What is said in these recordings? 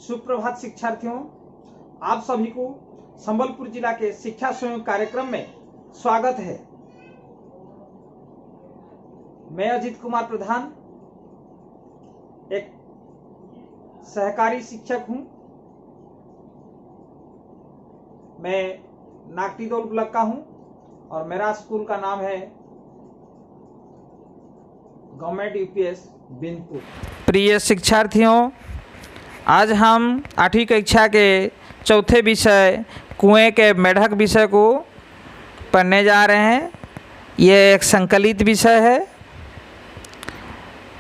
सुप्रभात शिक्षार्थियों, आप सभी को संबलपुर जिला के शिक्षा सहयोग कार्यक्रम में स्वागत है। मैं अजीत कुमार प्रधान एक सहकारी शिक्षक हूं। मैं नागटीदोल ब्लॉक का हूं और मेरा स्कूल का नाम है गवर्नमेंट यूपीएस बिनपुर। प्रिय शिक्षार्थियों, आज हम 8वीं कक्षा के चौथे विषय कुएं के मेढक विषय को पढ़ने जा रहे हैं। ये एक संकलित विषय है।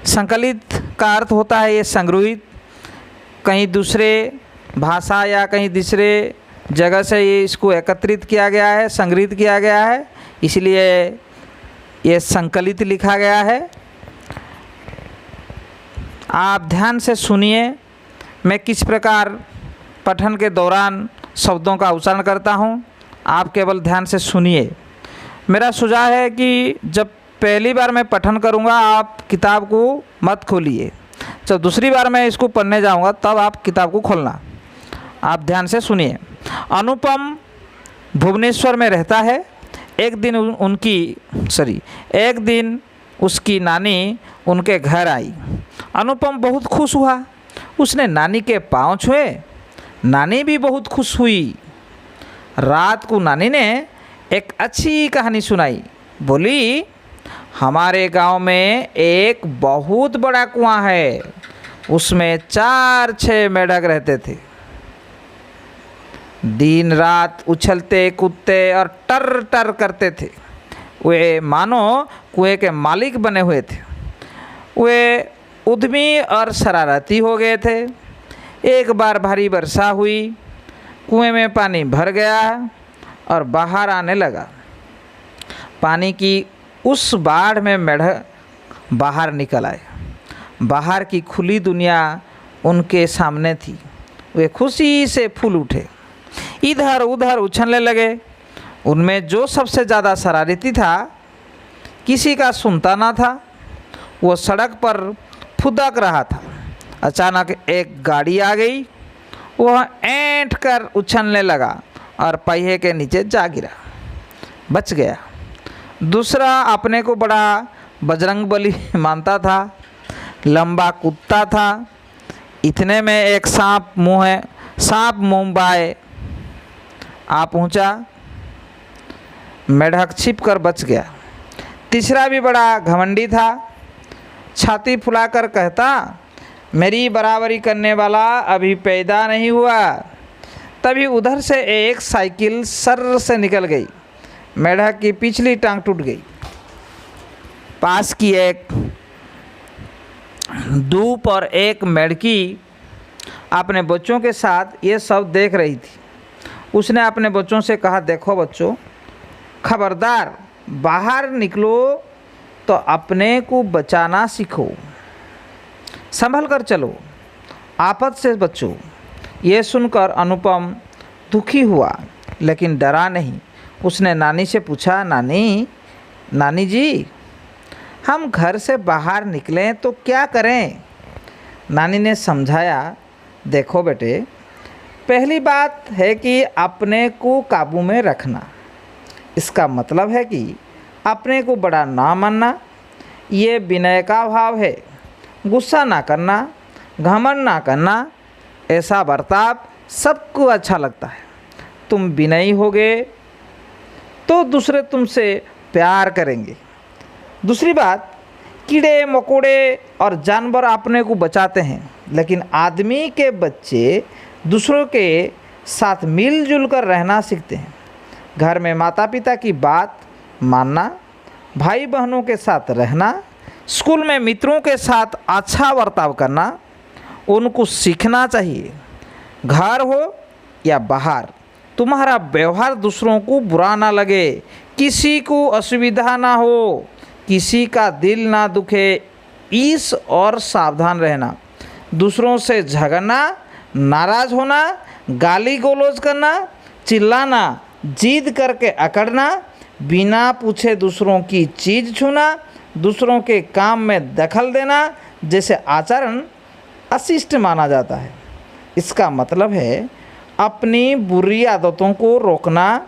संकलित का अर्थ होता है ये संग्रहित, कहीं दूसरे भाषा या कहीं दूसरे जगह से ये इसको एकत्रित किया गया है, संग्रहित किया गया है, इसलिए ये संकलित लिखा गया है। आप ध्यान से सुनिए, मैं किस प्रकार पठन के दौरान शब्दों का उच्चारण करता हूँ, आप केवल ध्यान से सुनिए। मेरा सुझाव है कि जब पहली बार मैं पठन करूँगा आप किताब को मत खोलिए, जब दूसरी बार मैं इसको पढ़ने जाऊँगा तब आप किताब को खोलना। आप ध्यान से सुनिए। अनुपम भुवनेश्वर में रहता है। एक दिन उसकी नानी उनके घर आई। अनुपम बहुत खुश हुआ। उसने नानी के पाँव छुए। नानी भी बहुत खुश हुई। रात को नानी ने एक अच्छी कहानी सुनाई। बोली, हमारे गांव में एक बहुत बड़ा कुआं है, उसमें 4-6 मेढक रहते थे। दिन रात उछलते कूदते और टर टर करते थे। वे मानो कुएं के मालिक बने हुए थे। वे उद्यमी और शरारती हो गए थे। एक बार भारी वर्षा हुई, कुएं में पानी भर गया और बाहर आने लगा। पानी की उस बाढ़ में मेढक बाहर निकल आए। बाहर की खुली दुनिया उनके सामने थी। वे खुशी से फूल उठे, इधर उधर उछलने लगे। उनमें जो सबसे ज़्यादा शरारती था, किसी का सुनता ना था। वो सड़क पर फुदक रहा था। अचानक एक गाड़ी आ गई। वह ऐंठ कर उछलने लगा और पहिए के नीचे जा गिरा, बच गया। दूसरा अपने को बड़ा बजरंगबली मानता था, लंबा कुत्ता था। इतने में एक सांप मुंह आ पहुंचा। मेढक छिप कर बच गया। तीसरा भी बड़ा घमंडी था। छाती फुलाकर कहता, मेरी बराबरी करने वाला अभी पैदा नहीं हुआ। तभी उधर से एक साइकिल सर से निकल गई। मेढक की पिछली टांग टूट गई। पास की एक धूप और एक मेढकी अपने बच्चों के साथ ये सब देख रही थी। उसने अपने बच्चों से कहा, देखो बच्चों, खबरदार बाहर निकलो तो अपने को बचाना सीखो, संभल कर चलो, आफत से बचो। ये सुनकर अनुपम दुखी हुआ लेकिन डरा नहीं। उसने नानी से पूछा, नानी जी, हम घर से बाहर निकलें तो क्या करें? नानी ने समझाया, देखो बेटे, पहली बात है कि अपने को काबू में रखना। इसका मतलब है कि अपने को बड़ा ना मानना। ये विनय का भाव है। गुस्सा ना करना, घमंड ना करना। ऐसा बर्ताव सबको अच्छा लगता है। तुम विनयी होगे तो दूसरे तुमसे प्यार करेंगे। दूसरी बात, कीड़े मकोड़े और जानवर अपने को बचाते हैं, लेकिन आदमी के बच्चे दूसरों के साथ मिलजुल कर रहना सीखते हैं। घर में माता पिता की बात मानना, भाई बहनों के साथ रहना, स्कूल में मित्रों के साथ अच्छा बर्ताव करना उनको सीखना चाहिए। घर हो या बाहर, तुम्हारा व्यवहार दूसरों को बुरा ना लगे, किसी को असुविधा ना हो, किसी का दिल ना दुखे, इस और सावधान रहना। दूसरों से झगड़ना, नाराज़ होना, गाली गलौज करना, चिल्लाना, जिद करके अकड़ना, बिना पूछे दूसरों की चीज़ छूना, दूसरों के काम में दखल देना जैसे आचरण अशिष्ट माना जाता है। इसका मतलब है अपनी बुरी आदतों को रोकना,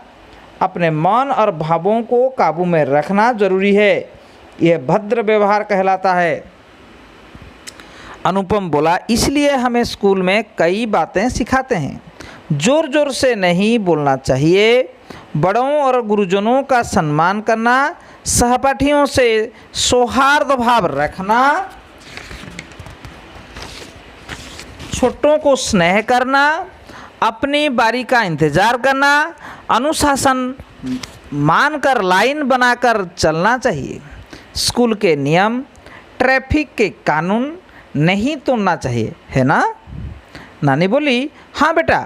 अपने मन और भावों को काबू में रखना जरूरी है। यह भद्र व्यवहार कहलाता है। अनुपम बोला, इसलिए हमें स्कूल में कई बातें सिखाते हैं। जोर जोर से नहीं बोलना चाहिए, बड़ों और गुरुजनों का सम्मान करना, सहपाठियों से सौहार्द भाव रखना, छोटों को स्नेह करना, अपनी बारी का इंतजार करना, अनुशासन मानकर लाइन बनाकर चलना चाहिए। स्कूल के नियम, ट्रैफिक के कानून नहीं तोड़ना चाहिए, है ना। नानी बोली, हाँ बेटा,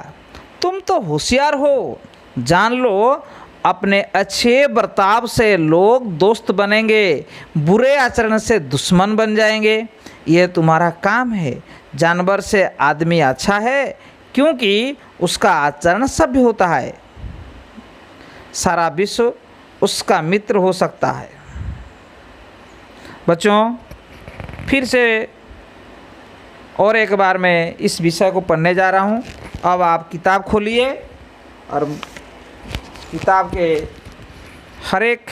तुम तो होशियार हो। जान लो, अपने अच्छे बर्ताव से लोग दोस्त बनेंगे, बुरे आचरण से दुश्मन बन जाएंगे। यह तुम्हारा काम है। जानवर से आदमी अच्छा है क्योंकि उसका आचरण सभ्य होता है। सारा विश्व उसका मित्र हो सकता है। बच्चों, फिर से और एक बार मैं इस विषय को पढ़ने जा रहा हूँ। अब आप किताब खोलिए और किताब के हर एक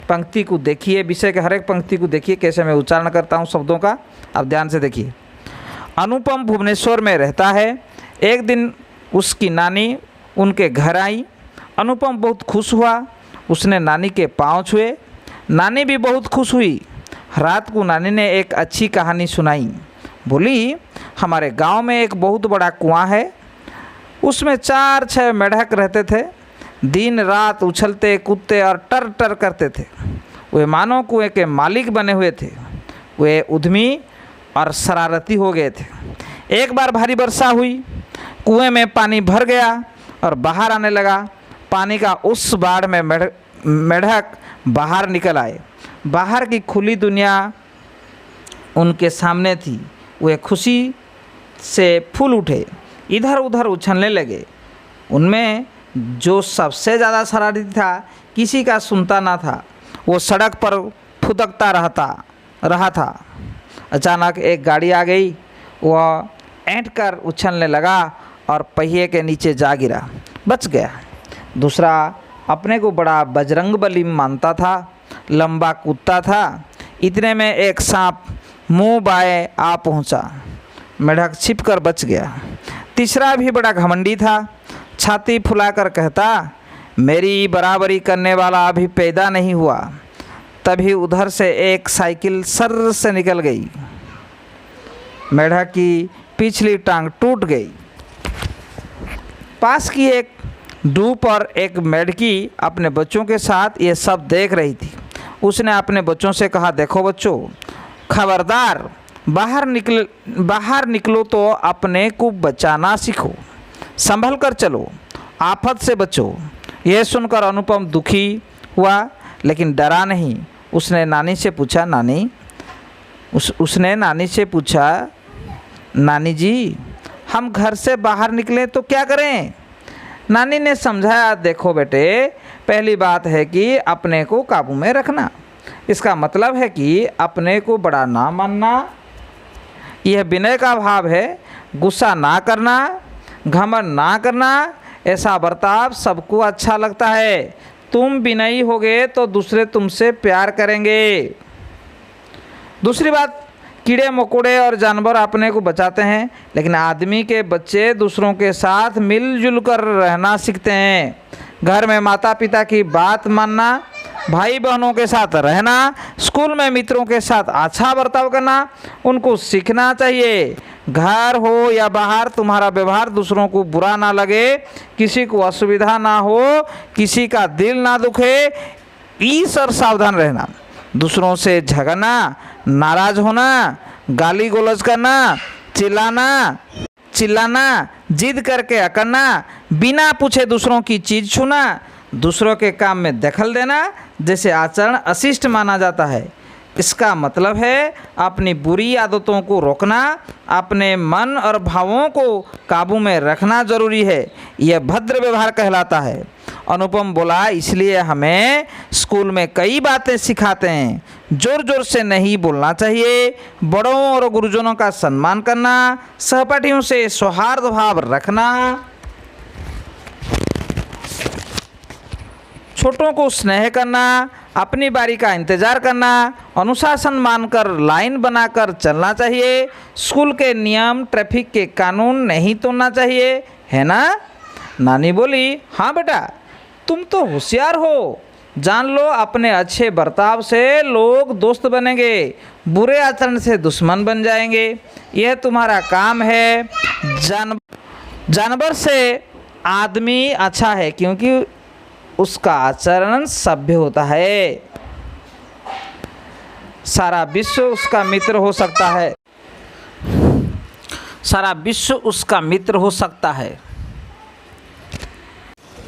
पंक्ति को देखिए, विषय के हर एक पंक्ति को देखिए, कैसे मैं उच्चारण करता हूँ शब्दों का। आप ध्यान से देखिए। अनुपम भुवनेश्वर में रहता है। एक दिन उसकी नानी उनके घर आई। अनुपम बहुत खुश हुआ। उसने नानी के पाँव छुए। नानी भी बहुत खुश हुई। रात को नानी ने एक अच्छी कहानी सुनाई। बोली, हमारे गांव में एक बहुत बड़ा कुआं है। उसमें 4-6 मेढक रहते थे। दिन रात उछलते कूदते और टर टर करते थे। वे मानो कुएं के मालिक बने हुए थे। वे उद्यमी और शरारती हो गए थे। एक बार भारी वर्षा हुई। कुएं में पानी भर गया और बाहर आने लगा। पानी का उस बाढ़ में मेढक बाहर निकल आए। बाहर की खुली दुनिया उनके सामने थी। वे खुशी से फूल उठे, इधर उधर उछलने लगे। उनमें जो सबसे ज़्यादा शरारती था, किसी का सुनता ना था। वो सड़क पर फुदकता रहा था। अचानक एक गाड़ी आ गई। वह ऐंठ कर उछलने लगा और पहिए के नीचे जा गिरा, बच गया। दूसरा अपने को बड़ा बजरंगबली मानता था, लंबा कूदता था। इतने में एक सांप मुंह बाएं आ पहुंचा। मेढक छिप कर बच गया। तीसरा भी बड़ा घमंडी था। छाती फुलाकर कहता, मेरी बराबरी करने वाला अभी पैदा नहीं हुआ। तभी उधर से एक साइकिल सर्र से निकल गई। मेढक की पिछली टांग टूट गई। पास की एक डूब पर एक मेढकी अपने बच्चों के साथ ये सब देख रही थी। उसने अपने बच्चों से कहा, देखो बच्चों, खबरदार, बाहर निकलो तो अपने को बचाना सीखो, संभल कर चलो, आफत से बचो। यह सुनकर अनुपम दुखी हुआ, लेकिन डरा नहीं। उसने नानी से पूछा, नानी जी, हम घर से बाहर निकले तो क्या करें। नानी ने समझाया, देखो बेटे, पहली बात है कि अपने को काबू में रखना। इसका मतलब है कि अपने को बड़ा ना मानना। यह विनय का भाव है। गुस्सा ना करना, घमंड ना करना। ऐसा बर्ताव सबको अच्छा लगता है। तुम विनयी होगे तो दूसरे तुमसे प्यार करेंगे। दूसरी बात, कीड़े मकोड़े और जानवर अपने को बचाते हैं, लेकिन आदमी के बच्चे दूसरों के साथ मिलजुल कर रहना सीखते हैं। घर में माता पिता की बात मानना, भाई बहनों के साथ रहना, स्कूल में मित्रों के साथ अच्छा बर्ताव करना उनको सीखना चाहिए। घर हो या बाहर, तुम्हारा व्यवहार दूसरों को बुरा ना लगे, किसी को असुविधा ना हो, किसी का दिल ना दुखे, इस और सावधान रहना। दूसरों से झगड़ना, नाराज होना, गाली गलौज करना, चिल्लाना, जिद करके अकड़ना, बिना पूछे दूसरों की चीज़ छूना, दूसरों के काम में दखल देना जैसे आचरण अशिष्ट माना जाता है। इसका मतलब है अपनी बुरी आदतों को रोकना, अपने मन और भावों को काबू में रखना जरूरी है। यह भद्र व्यवहार कहलाता है। अनुपम बोला, इसलिए हमें स्कूल में कई बातें सिखाते हैं। जोर जोर से नहीं बोलना चाहिए, बड़ों और गुरुजनों का सम्मान करना, सहपाठियों से सौहार्द भाव रखना, छोटों को स्नेह करना, अपनी बारी का इंतज़ार करना, अनुशासन मानकर लाइन बनाकर चलना चाहिए, स्कूल के नियम ट्रैफिक के कानून नहीं तोड़ना चाहिए, है ना। नानी बोली, हाँ बेटा, तुम तो होशियार हो। जान लो, अपने अच्छे बर्ताव से लोग दोस्त बनेंगे, बुरे आचरण से दुश्मन बन जाएंगे। यह तुम्हारा काम है। जानवर से आदमी अच्छा है क्योंकि उसका आचरण सभ्य होता है। सारा विश्व उसका मित्र हो सकता है। सारा विश्व उसका मित्र हो सकता है।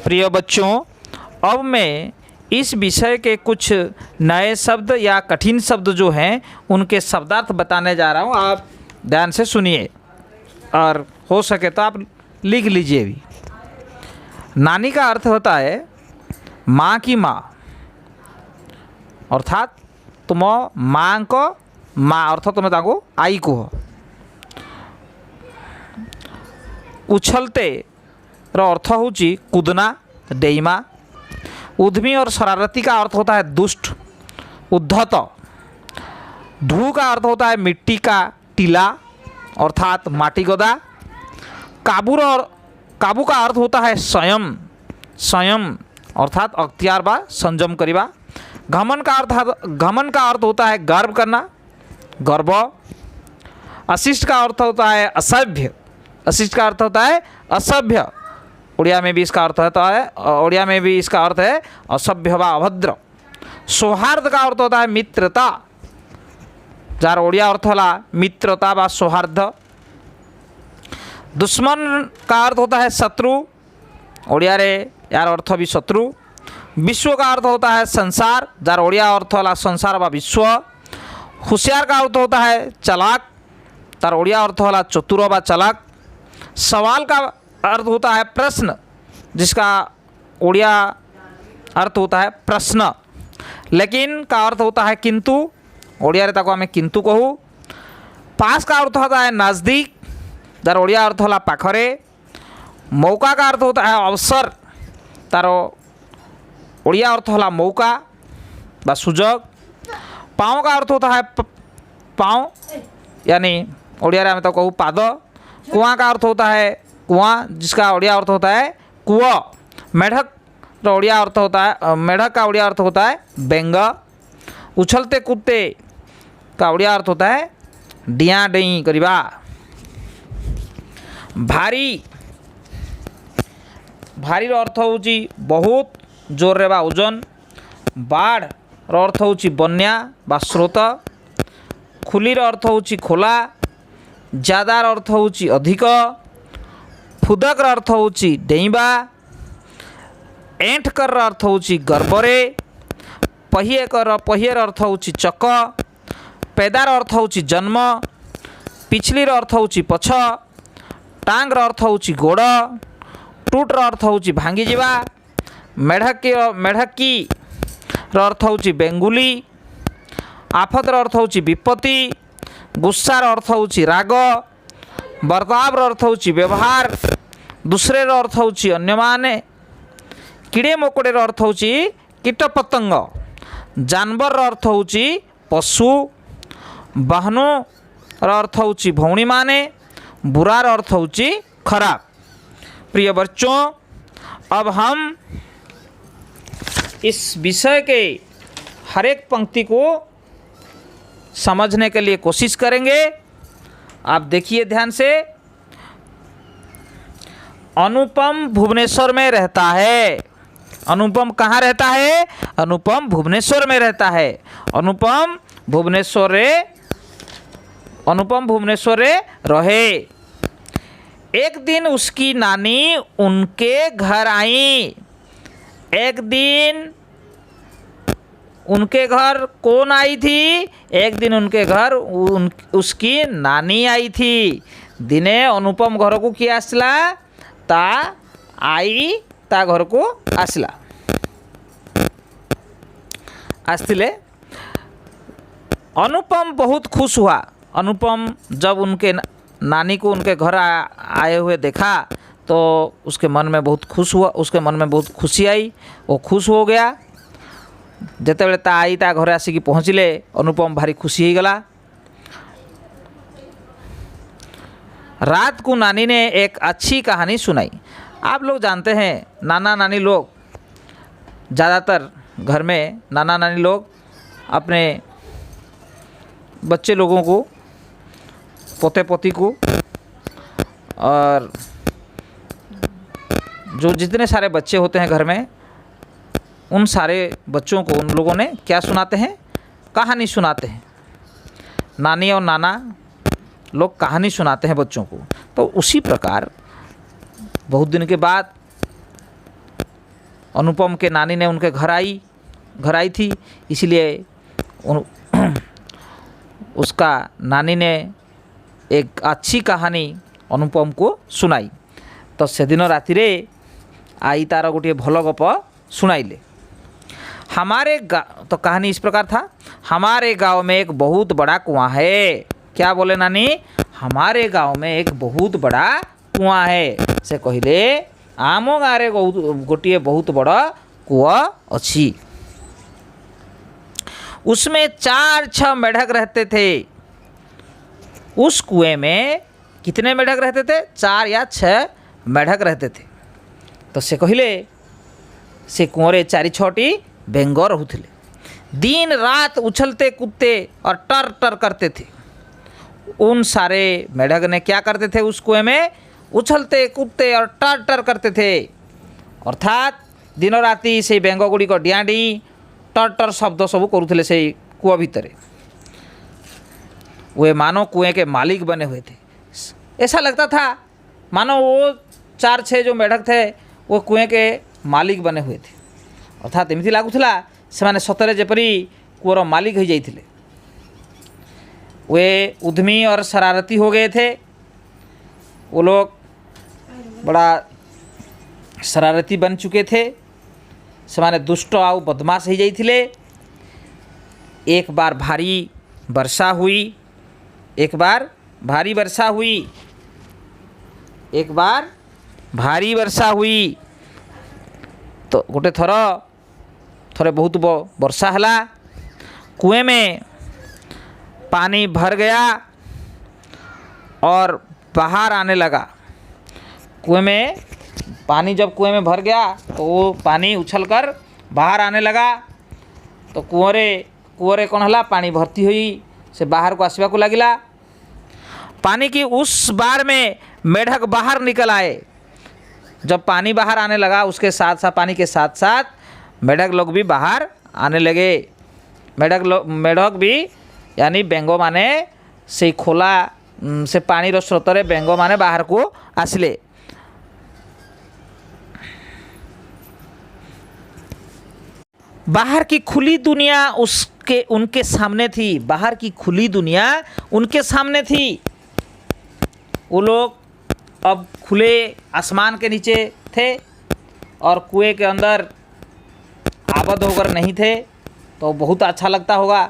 प्रिय बच्चों, अब मैं इस विषय के कुछ नए शब्द या कठिन शब्द जो हैं उनके शब्दार्थ बताने जा रहा हूँ। आप ध्यान से सुनिए और हो सके तो आप लिख लीजिए भी। नानी का अर्थ होता है माँ की माँ, अर्थात तुम माँ को माँ अर्थात तुम ताको आई को उछलते अर्थ होची कूदना डेइमा। उद्यमी और शरारती का अर्थ होता है दुष्ट उद्धत। ढू का अर्थ होता है मिट्टी का टीला अर्थात माटी गदा। काबू का अर्थ होता है संयम अर्थात अख्तियार बा संयम करिबा। घमन का अर्थ होता है गर्व करना गर्व। अशिष्ट का अर्थ होता है असभ्य। अशिष्ट का अर्थ होता है असभ्य। उड़िया में भी इसका अर्थ है असभ्य व अभद्र। सौहार्द का अर्थ होता है मित्रता, जार ओडिया अर्थ होला मित्रता व सौहार्द। दुश्मन का अर्थ होता है शत्रु, ओडिया रे यार अर्थ भी शत्रु। विश्व का अर्थ होता है संसार, जार ओडिया अर्थ होला संसार व विश्व। होशियार का अर्थ होता है चालाक, तार ओडिया अर्थ होला चतुर व चालाक। सवाल का अर्थ होता है प्रश्न, जिसका ओडिया अर्थ होता है प्रश्न। लेकिन का अर्थ होता है किंतु, ओडिया रे ताको आमे किंतु कहू। पास का अर्थ होता है नज़दीक, तार ओडिया अर्थ होला पाखरे। मौका का अर्थ होता है अवसर, तार ओडिया अर्थ होला मौका बा सुजोग। पाँव का अर्थ होता है पाँव, यानी ओडिया रे आमे ताको कहू पाद। कुआं का अर्थ होता है कुआं, जिसका ओडिया अर्थ होता है कुआं। मेढक का ओडिया अर्थ होता है बेंग। उछलते कूदते का ओडिया अर्थ होता है डिया डेई करिबा। भारी अर्थ होची बहुत जोर रे बा ओजन। बाढ़ अर्थ होची बन्या बा स्रोत। खुली अर्थ होची खोला। ज्यादा अर्थ होची अधिक। फुदक अर्थ होची डेइबा। एंठकर अर्थ होची गर्भरे। पहिएर अर्थ होची चक। पेदार अर्थ होची जन्म। पिछली अर्थ होची पछ। टांग अर्थ होची गोड़। टूट अर्थ होची भांगी जीवा। मेढकी अर्थ होची बेंगुली। आफत अर्थ होची विपत्ति। गुस्सार अर्थ होची राग। बर्ताव अर्थ होची व्यवहार। दूसरे अर्थ होची अन्य माने। कीड़े मकोड़े अर्थ होची कीट पतंग। जानवर अर्थ होची पशु। बहनों अर्थ होची भौणी माने। बुरार अर्थ होची खराब। प्रिय बच्चों, अब हम इस विषय के हर एक पंक्ति को समझने के लिए कोशिश करेंगे। आप देखिए ध्यान से। अनुपम भुवनेश्वर में रहता है। अनुपम कहाँ रहता है? अनुपम भुवनेश्वर में रहता है। अनुपम भुवनेश्वर रहे। एक दिन उसकी नानी उनके घर आई। एक दिन उनके घर कौन आई थी? एक दिन उनके घर उसकी नानी आई थी। दिने अनुपम घर को किए आसला ता आई ता घर को आसतिले अनुपम बहुत खुश हुआ। अनुपम जब उनके नानी को उनके घर आए हुए देखा तो उसके मन में बहुत खुश हुआ, उसके मन में बहुत खुशी आई, वो खुश हो गया। जितेबले ता आई ता घरे आसिकी पहुँचले अनुपम भारी खुशी हो गला। रात को नानी ने एक अच्छी कहानी सुनाई। आप लोग जानते हैं नाना नानी लोग, ज़्यादातर घर में नाना नानी लोग अपने बच्चे लोगों को, पोते पोती को और जो जितने सारे बच्चे होते हैं घर में, उन सारे बच्चों को उन लोगों ने क्या सुनाते हैं? कहानी सुनाते हैं। नानी और नाना लोग कहानी सुनाते हैं बच्चों को। तो उसी प्रकार बहुत दिन के बाद अनुपम के नानी ने उनके घर आई थी, इसलिए उसका नानी ने एक अच्छी कहानी अनुपम को सुनाई। तो से दिन राति रे आई तार गोटे भल गप सुनाइले। तो कहानी इस प्रकार था, हमारे गांव में एक बहुत बड़ा कुआं है। क्या बोले नानी? हमारे गांव में एक बहुत बड़ा कुआं है। से कहले आम गाँव गोटे बहुत बड़ा कुआं अच्छी। उसमें 4-6 मेढक रहते थे। उस कुएं में कितने मेढक रहते थे? 4 या 6 मेढक रहते थे। तो से कहले से कुआरे 4-6टी बेंग रहूथिले। दिन रात उछलते कूदते और टर टर करते थे। उन सारे मेढक ने क्या करते थे? उस कुएं में उछलते कूदते और टर टर करते थे। अर्थात दिन राति से बेंग गुड़िक डियाँ डी टर टर शब्द सब करुले से कुआ भितर। वे मानो कुएं के मालिक बने हुए थे। ऐसा लगता था मानो वो 4-6 जो मेढक थे वो कुएं के मालिक बने हुए थे। अर्थात एमती लगुला से सतरे जेपरी कुआर मालिक हो जाइए। वे उद्यमी और शरारती हो गए थे। वो लोग बड़ा शरारती बन चुके थे। से दुष्ट आउ बदमाश हो जाइए। एक बार भारी वर्षा हुई। एक बार भारी वर्षा हुई तो गोटे थरे बहुत वर्षा हला। कुएं में पानी भर गया और बाहर आने लगा। कुएं में पानी जब कुएं में भर गया तो वो पानी उछलकर बाहर आने लगा। तो कुआरे कौन हला? पानी भर्ती हुई से बाहर को आसवा को लगिला। पानी की उस बार में मेढक बाहर निकल आए। जब पानी बाहर आने लगा उसके साथ साथ पानी के साथ साथ मेढक लोग भी बाहर आने लगे। मेढक भी यानी बेंगो माने से खोला से पानी रो स्रोतरे बेंगो माने बाहर को आसले। बाहर की खुली दुनिया उनके सामने थी। बाहर की खुली दुनिया उनके सामने थी। वो लोग अब खुले आसमान के नीचे थे और कुएं के अंदर आबद होकर नहीं थे। तो बहुत अच्छा लगता होगा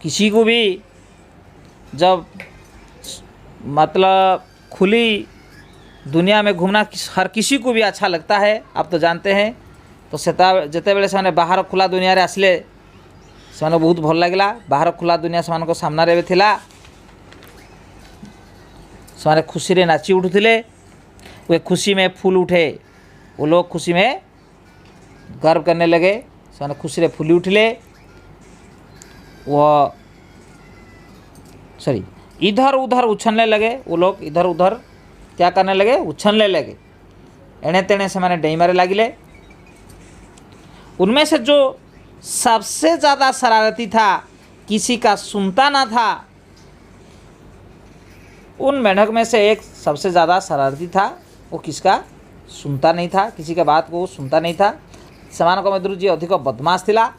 किसी को भी, जब मतलब खुली दुनिया में घूमना हर किसी को भी अच्छा लगता है, आप तो जानते हैं। तो जिते बेले से बाहर खुला दुनिया रे आसले से बहुत भल लगे। बाहर खुला दुनिया से सामने थिला। से खुशी रे नाची उठुले। वे खुशी में फूल उठे। वो लोग खुशी में गर्व करने लगे। से खुशी रे फूली उठले। वो इधर उधर उछलने लगे। वो लोग इधर उधर क्या करने लगे? उछलने लगे। एणे तेणे से डेइमारे लगिले। उनमें से जो सबसे ज़्यादा शरारती था, किसी का सुनता ना था, उन मेढक में से एक सबसे ज़्यादा शरारती था। वो किसका सुनता नहीं था, किसी का बात को सुनता नहीं था। सेमानक मध्यरु जी अधिक बदमाश थिला।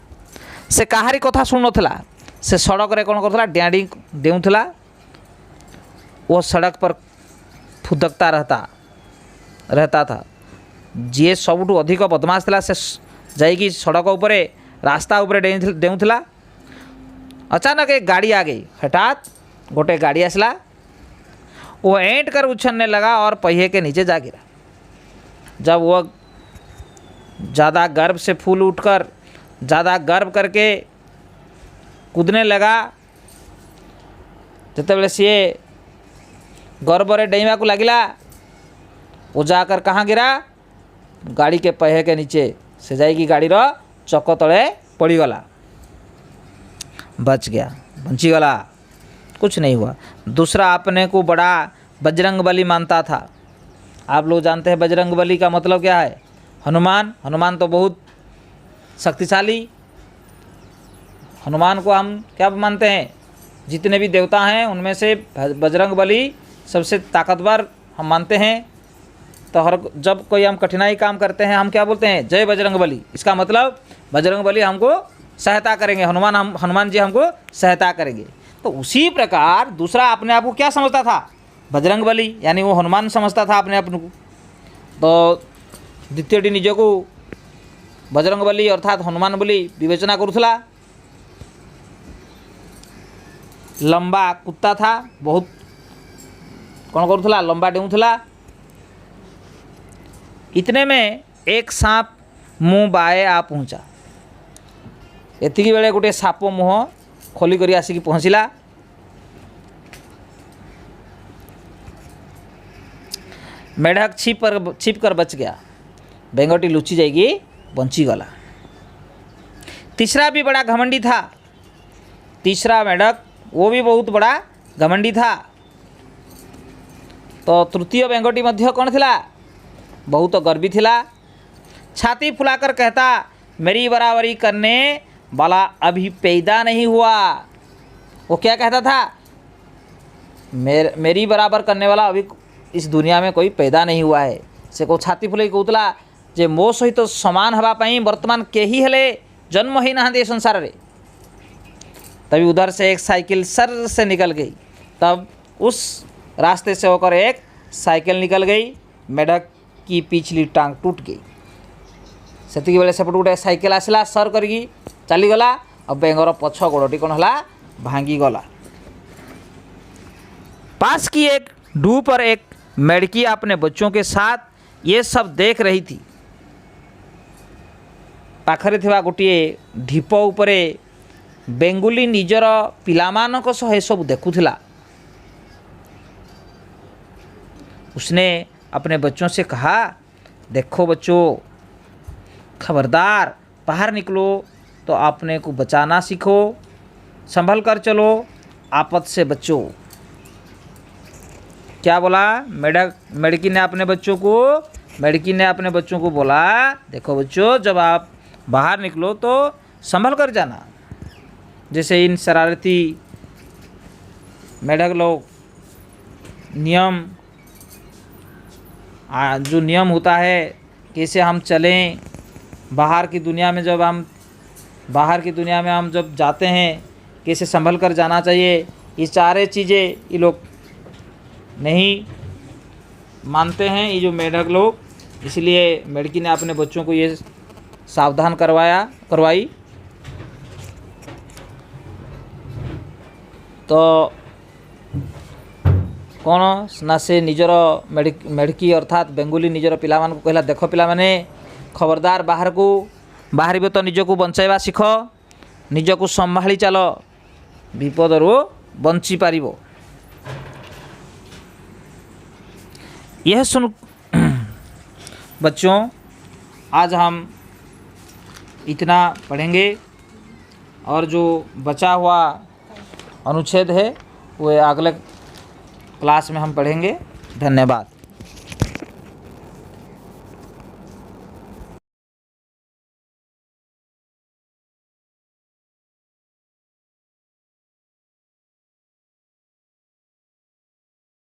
से काहारी कथा शुणु नथिला। से सड़क रे कौन करथिला? डियाडी देउथिला। वो सड़क पर फुदकता रहता था। जी सबुठु अधिक बदमाश था से जाइकी सड़क उपरे रास्ता उपरे डेउथला। अचानक एक गाड़ी आ गई। हठात गोटे गाड़ी आसला, वो ऐंठ कर उछलने लगा और पहिए के नीचे जा गिरा। जब वह ज़्यादा गर्व से फूल उठकर ज़्यादा गर्व करके कूदने लगा, जितेबले सी गर्व डेइवा को लगिला, वो जाकर कहाँ गिरा? गाड़ी के पहिए के नीचे से जाइकी गाड़ी रो चक तले पड़ीगला। बच गया, बंचीगला, कुछ नहीं हुआ। दूसरा अपने को बड़ा बजरंगबली मानता था। आप लोग जानते हैं बजरंगबली का मतलब क्या है? हनुमान। हनुमान तो बहुत शक्तिशाली। हनुमान को हम क्या मानते हैं? जितने भी देवता हैं उनमें से बजरंगबली सबसे ताकतवर हम मानते हैं। तो हर जब कोई हम कठिनाई काम करते हैं हम क्या बोलते हैं? जय बजरंगबली। इसका मतलब बजरंगबली हमको सहायता करेंगे, हनुमान जी हमको सहायता करेंगे। तो उसी प्रकार दूसरा अपने आप को क्या समझता था? बजरंगबली, यानी वो हनुमान समझता था अपने को। तो द्वितीयटी निजको बजरंगबली अर्थात हनुमान बोली विवेचना करुला। लंबा कुत्ता था, बहुत कौन करुला? लंबा डेउथला। इतने में एक सांप मुँह बाए आ पहुँचा। एतिकी बेले गोटे साप मुँह खोली करी आसिकी पहुँचला। मेढक छिप कर बच गया। बेंगटी लुची जाएगी, बंची गला। तीसरा भी बड़ा घमंडी था। तीसरा मेढक वो भी बहुत बड़ा घमंडी था। तो तृतीय बेंगटी मध्य कौन थिला? बहुत गर्वी थिला। छाती फुलाकर कहता, मेरी बराबरी करने वाला अभी पैदा नहीं हुआ। वो क्या कहता था? मेरी बराबर करने वाला अभी इस दुनिया में कोई पैदा नहीं हुआ है। से को छाती फुलाई कहूला जे मो सहित समान हवापाई वर्तमान केही हेले जन्म ही ना दे संसार रे। तभी उधर से एक साइकिल सर से निकल गई। तब उस रास्ते से होकर एक साइकिल निकल गई। मेढक की पिछली टांग टूट गई। सेतिकी बेले सेपट गोटे साइकिल आसला, सर करगी चलीगला। अब बेंगर पछ गोड़टी कौन है? भांगी गला। पास की एक डू पर एक मेढकी अपने बच्चों के साथ ये सब देख रही थी। पाखरे थिबा गोटिए ढीप उपरे बेंगुली निजर पिलामानक सह सब देखुथिला। उसने अपने बच्चों से कहा, देखो बच्चों, खबरदार बाहर निकलो तो अपने को बचाना सीखो, संभल कर चलो, आपद से बचो। क्या बोला? मेढकी ने अपने बच्चों को बोला, देखो बच्चों, जब आप बाहर निकलो तो संभल कर जाना। जैसे इन शरारती मेढक लोग जो नियम होता है कैसे हम चलें बाहर की दुनिया में, जब जाते हैं कैसे संभल कर जाना चाहिए, ये सारे चीज़ें ये लोग नहीं मानते हैं, ये जो मेढक लोग। इसलिए मेढकी ने अपने बच्चों को ये सावधान करवाई। तो कौन ना से निजर मेढकी अर्थात बेंगुली निजर पिला को कहला, देख पिला माने, खबरदार बाहर तो निज को बंचाइबा शिख, निज को संभाली चल, विपदरू बंची पारिबो। यह सुन बच्चों, आज हम इतना पढ़ेंगे और जो बचा हुआ अनुच्छेद है वो अगले क्लास में हम पढ़ेंगे। धन्यवाद।